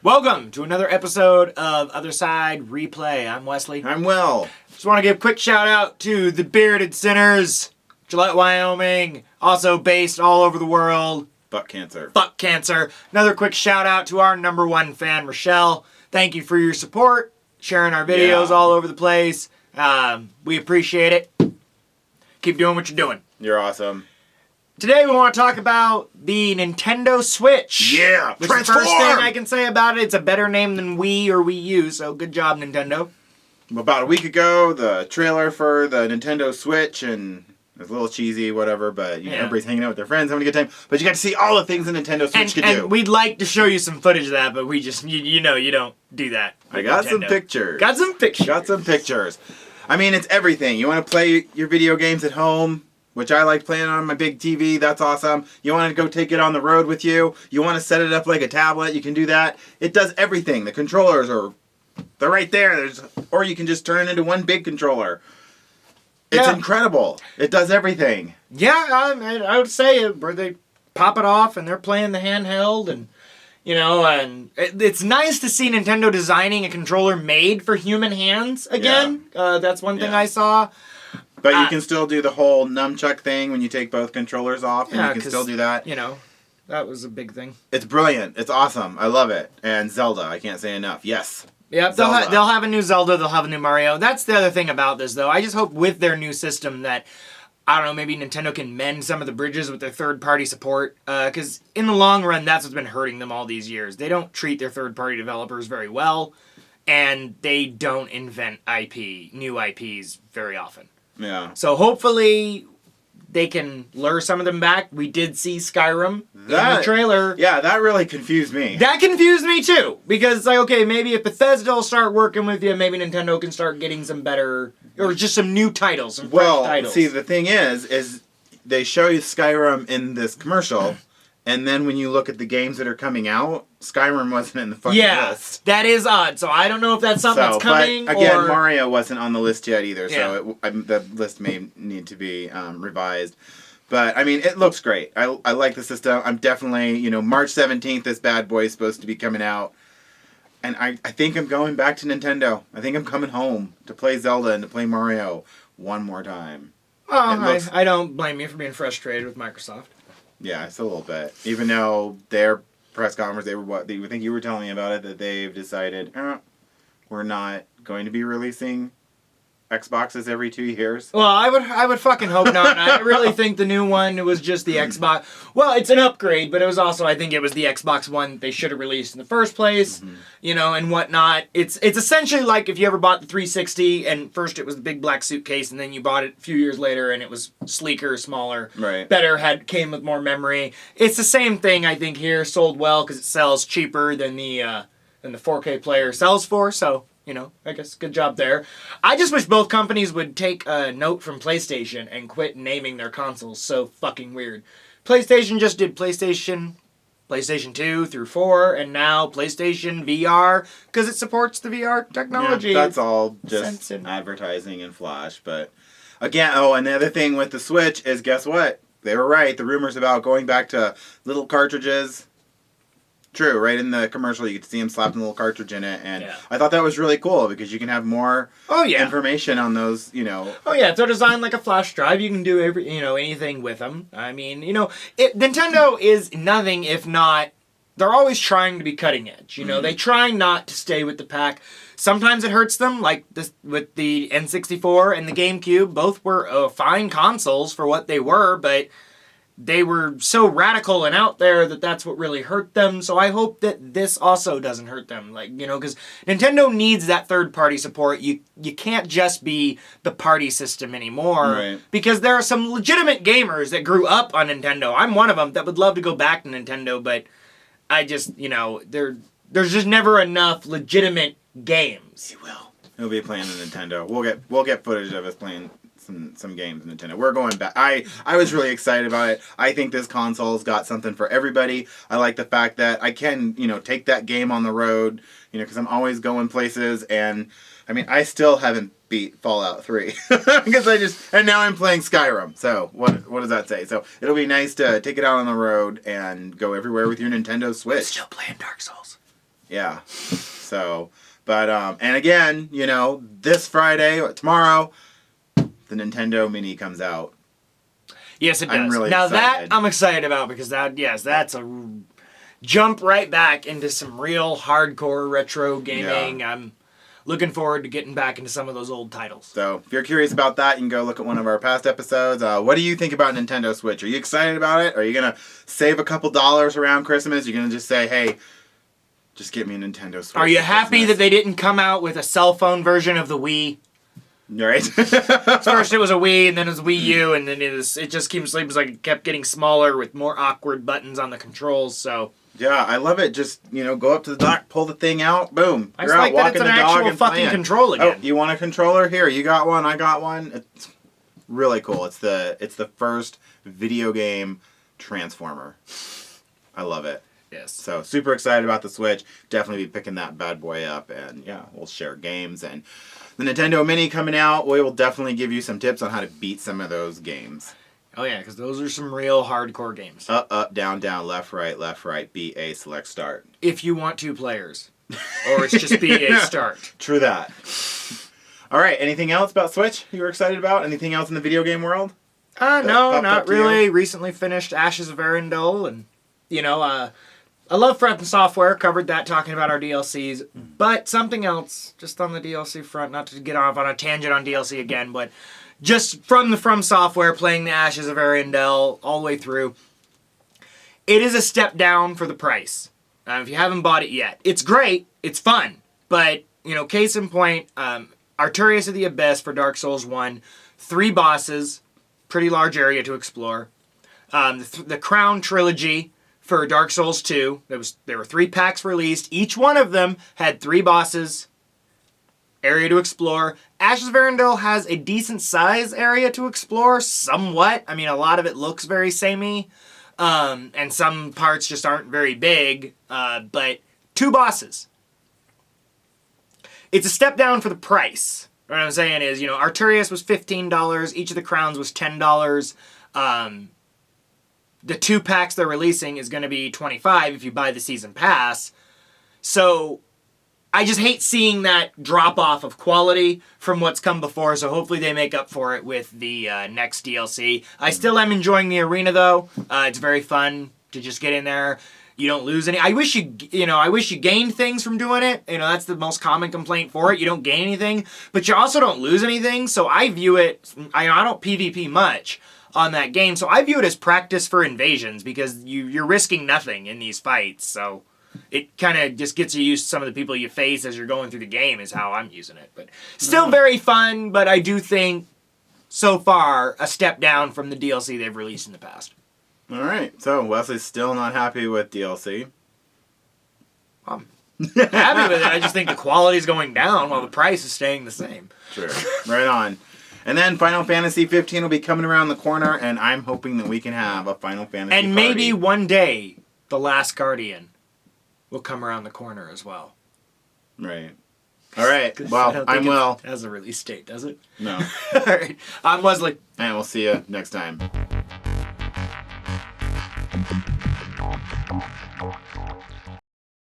Welcome to another episode of Other Side Replay. I'm Wesley. I'm Will. Just want to give a quick shout out to the Bearded Sinners, Gillette, Wyoming, also based all over the world. Fuck cancer. Fuck cancer. Another quick shout out to our number one fan, Rochelle. Thank you for your support, sharing our videos all over the place. We appreciate it. Keep doing what you're doing. You're awesome. Today we want to talk about the Nintendo Switch. Yeah, Which the transform! first thing I can say about it, it's a better name than Wii or Wii U, so good job, Nintendo. About a week ago, the trailer for the Nintendo Switch, and it was a little cheesy, whatever, but everybody's hanging out with their friends, having a good time. But you got to see all the things the Nintendo Switch can do. And we'd like to show you some footage of that, but we just, you don't do that. I got Nintendo. some pictures. Got some pictures. I mean, it's everything. You want to play your video games at home, which I like playing on my big TV. That's awesome. You want to go take it on the road with you. You want to set it up like a tablet. You can do that. It does everything. The controllers they're right there. Or you can just turn it into one big controller. It's incredible. It does everything. Yeah, I would say where they pop it off and they're playing the handheld and it's nice to see Nintendo designing a controller made for human hands again. Yeah. That's one thing I saw. But you can still do the whole nunchuck thing when you take both controllers off, and you can still do that. That was a big thing. It's brilliant. It's awesome. I love it. And Zelda, I can't say enough. Yes. Yep, they'll have a new Zelda, they'll have a new Mario. That's the other thing about this, though. I just hope with their new system that, I don't know, maybe Nintendo can mend some of the bridges with their third-party support. Because in the long run, that's what's been hurting them all these years. They don't treat their third-party developers very well, and they don't invent new IPs very often. Yeah. So hopefully they can lure some of them back. We did see Skyrim in the trailer. Yeah, that really confused me. That confused me too. Because it's like, okay, maybe if Bethesda will start working with you, maybe Nintendo can start getting some better, or just some new titles, some fresh titles. See, the thing is they show you Skyrim in this commercial, and then when you look at the games that are coming out, Skyrim wasn't in the fucking list. That is odd. So I don't know if that's something that's coming. But again, Mario wasn't on the list yet either, so the list may need to be revised. But I mean, it looks great. I like the system. I'm definitely, March 17th, this bad boy is supposed to be coming out. And I think I'm going back to Nintendo. I think I'm coming home to play Zelda and to play Mario one more time. Oh, I don't blame you for being frustrated with Microsoft. Yeah, it's a little bit. Even though their press conference, I think you were telling me about it, that they've decided, we're not going to be releasing Xboxes every 2 years. Well, I would fucking hope not. I really think the new one was just the Xbox. Well, it's an upgrade, but it was also, I think it was the Xbox One they should have released in the first place, and whatnot. It's essentially like if you ever bought the 360 and first it was the big black suitcase and then you bought it a few years later and it was sleeker, smaller, better, came with more memory. It's the same thing, I think, here. Sold well because it sells cheaper than the 4K player sells for, so... I guess good job there. I just wish both companies would take a note from PlayStation and quit naming their consoles so fucking weird. PlayStation just did PlayStation 2 through 4, and now PlayStation VR, because it supports the VR technology. Yeah, that's all just advertising and flash. But again, and the other thing with the Switch is, guess what? They were right. The rumors about going back to little cartridges... True, right in the commercial you could see him slapping a little cartridge in it, and I thought that was really cool because you can have more information on those, Oh yeah, they're designed like a flash drive. You can do anything with them. I mean, Nintendo is nothing if not. They're always trying to be cutting edge. They try not to stay with the pack. Sometimes it hurts them, like this with the N64 and the GameCube. Both were fine consoles for what they were, but they were so radical and out there that that's what really hurt them. So I hope that this also doesn't hurt them. Because Nintendo needs that third-party support. You can't just be the party system anymore. Right. Because there are some legitimate gamers that grew up on Nintendo. I'm one of them that would love to go back to Nintendo, but I just, there's just never enough legitimate games. He will. He'll be playing the Nintendo. We'll get footage of us playing some games in Nintendo. We're going back. I was really excited about it. I think this console's got something for everybody. I like the fact that I can, take that game on the road, because I'm always going places, and I mean, I still haven't beat Fallout 3 because and now I'm playing Skyrim. So what does that say? So it'll be nice to take it out on the road and go everywhere with your Nintendo Switch. Still playing Dark Souls. Yeah. So, but and again, you know, this Friday or tomorrow, the Nintendo Mini comes out. Yes, it does. I'm really now excited. that I'm excited about because that's a jump right back into some real hardcore retro gaming. Yeah. I'm looking forward to getting back into some of those old titles. So, if you're curious about that, you can go look at one of our past episodes. What do you think about Nintendo Switch? Are you excited about it? Are you gonna save a couple dollars around Christmas? You're gonna just say, "Hey, just get me a Nintendo Switch." Are you for happy Christmas." that they didn't come out with a cell phone version of the Wii? Right? First it was a Wii, and then it was Wii U, and then it just seems like it kept getting smaller with more awkward buttons on the controls. So Yeah, I love it. Just, you know, go up to the dock, pull the thing out, boom. I You're just out like that walking it's an the dog actual and fucking playing. control again. Oh, you want a controller? Here, you got one, I got one. It's really cool. It's the first video game transformer. I love it. Yes. So, super excited about the Switch. Definitely be picking that bad boy up, and yeah, we'll share games. And the Nintendo Mini coming out, we will definitely give you some tips on how to beat some of those games. Oh yeah, because those are some real hardcore games. Up, down, left, right, B, A, select, start. If you want 2 players, or it's just BA start. True that. All right, anything else about Switch you were excited about? Anything else in the video game world? No, popped up not to you? really. Recently finished Ashes of Arendelle, and you know, I love From Software. Covered that talking about our DLCs, but something else just on the DLC front. Not to get off on a tangent on DLC again, but just from Software playing the Ashes of Arendelle all the way through. It is a step down for the price. If you haven't bought it yet, it's great. It's fun, but you know, case in point, Arturias of the Abyss for Dark Souls 1, 3 bosses, pretty large area to explore. The Crown Trilogy for Dark Souls 2, there were 3 packs released. Each one of them had 3 bosses, area to explore. Ashes of Arendelle has a decent size area to explore, somewhat. I mean, a lot of it looks very samey, and some parts just aren't very big, but 2 bosses. It's a step down for the price. What I'm saying is, you know, Arturias was $15, each of the crowns was $10. The 2 packs they're releasing is going to be $25 if you buy the season pass. So I just hate seeing that drop off of quality from what's come before, so hopefully they make up for it with the next DLC. I still am enjoying the arena though. It's very fun to just get in there. You don't lose any. I wish you gained things from doing it. You know, that's the most common complaint for it. You don't gain anything, but you also don't lose anything. So I view it, I don't PvP much on that game, so I view it as practice for invasions because you're risking nothing in these fights. So it kind of just gets you used to some of the people you face as you're going through the game is how I'm using it. But still very fun, but I do think so far a step down from the DLC they've released in the past. All right, so Wesley's still not happy with DLC. I'm happy with it. I just think the quality's going down while the price is staying the same. Sure, right on. And then Final Fantasy 15 will be coming around the corner, and I'm hoping that we can have a Final Fantasy And party. maybe one day, The Last Guardian will come around the corner as well. Right. All right. I Well, don't I'm think Will. it has a release date, does it? No. All right. I'm Wesley. And we'll see you next time.